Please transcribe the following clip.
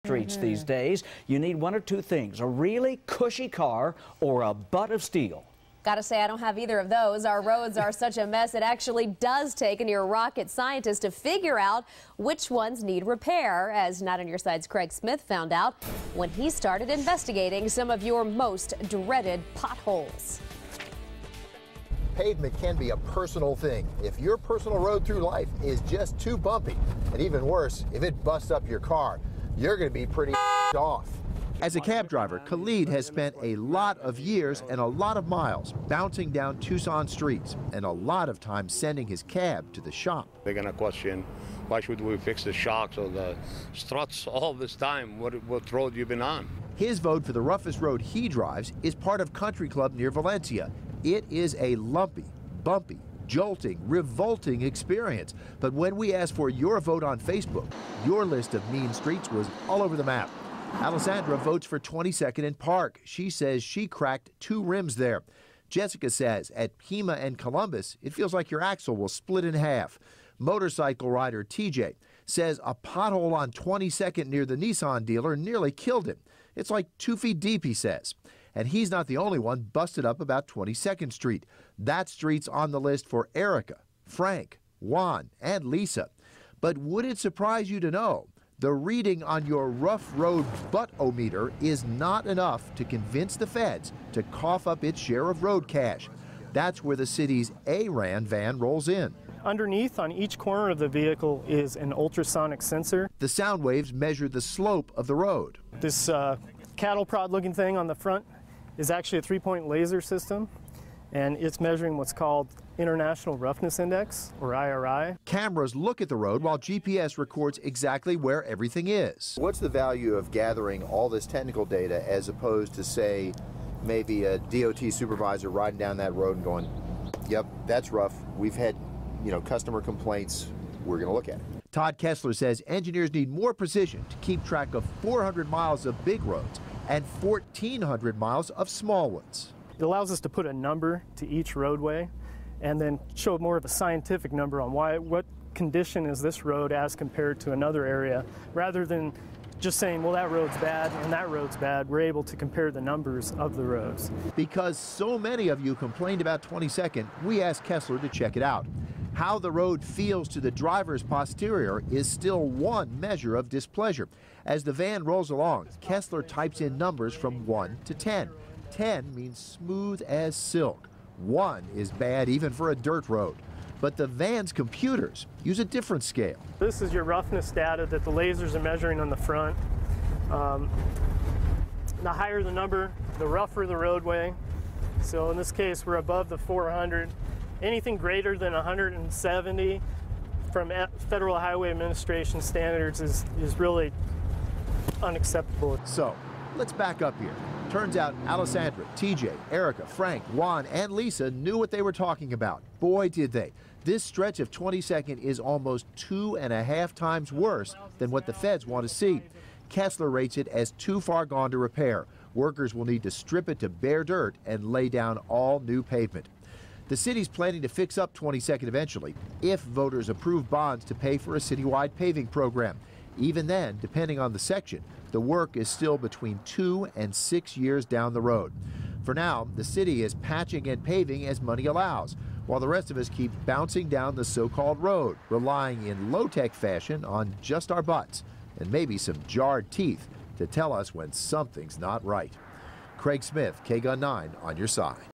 streets these days. You need one or two things: a really cushy car or a butt of steel. Gotta say, I don't have either of those. Our roads are such a mess. It actually does take a near rocket scientist to figure out which ones need repair, as Not on Your Side's Craig Smith found out when he started investigating some of your most dreaded potholes. Pavement can be a personal thing. If your personal road through life is just too bumpy, and even worse, if it busts up your car, you're going to be pretty off. As a cab driver, Khalid has spent a lot of years and a lot of miles bouncing down Tucson streets and a lot of time sending his cab to the shop. They're going to question, why should we fix the shocks or the struts all this time? What road you been on? His vote for the roughest road he drives is part of Country Club near Valencia. It is a lumpy, bumpy, jolting, revolting experience. But when we asked for your vote on Facebook, your list of mean streets was all over the map. Alessandra votes for 22nd and Park. She says she cracked 2 rims there. Jessica says at Pima and Columbus, it feels like your axle will split in half. Motorcycle rider TJ says a pothole on 22nd near the Nissan dealer nearly killed him. It's like 2 feet deep, he says. And he's not the only one busted up about 22nd Street. That street's on the list for Erica, Frank, Juan, and Lisa. But would it surprise you to know the reading on your rough road butt-o-meter is not enough to convince the feds to cough up its share of road cash? That's where the city's ARAN van rolls in. Underneath, on each corner of the vehicle, is an ultrasonic sensor. The sound waves measure the slope of the road. This cattle prod looking thing on the front is actually a 3-point laser system, and it's measuring what's called International Roughness Index, or IRI. Cameras look at the road while GPS records exactly where everything is. What's the value of gathering all this technical data as opposed to, say, maybe a DOT supervisor riding down that road and going, yep, that's rough. We've had, customer complaints. We're going to look at it. Todd Kessler says engineers need more precision to keep track of 400 miles of big roads and 1,400 miles of small ones. It allows us to put a number to each roadway and then show more of a scientific number on what condition is this road as compared to another area, rather than just saying, well, that road's bad and that road's bad. We're able to compare the numbers of the roads. Because so many of you complained about 22nd, we asked Kessler to check it out. How the road feels to the driver's posterior is still one measure of displeasure. As the van rolls along, Kessler types in numbers from 1 to 10. 10 means smooth as silk. 1 is bad even for a dirt road. But the van's computers use a different scale. This is your roughness data that the lasers are measuring on the front. The higher the number, the rougher the roadway. So in this case, we're above the 400. Anything greater than 170 from Federal Highway Administration standards is really unacceptable. So let's back up here. Turns out Alessandra, TJ, Erica, Frank, Juan, and Lisa knew what they were talking about. Boy, did they. This stretch of 22nd is almost 2.5 times worse than what the feds want to see. Kessler rates it as too far gone to repair. Workers will need to strip it to bare dirt and lay down all new pavement. The city's planning to fix up 22nd eventually, if voters approve bonds to pay for a citywide paving program. Even then, depending on the section, the work is still between 2 and 6 years down the road. For now, the city is patching and paving as money allows, while the rest of us keep bouncing down the so-called road, relying in low-tech fashion on just our butts and maybe some jarred teeth to tell us when something's not right. Craig Smith, KGUN-9 on your side.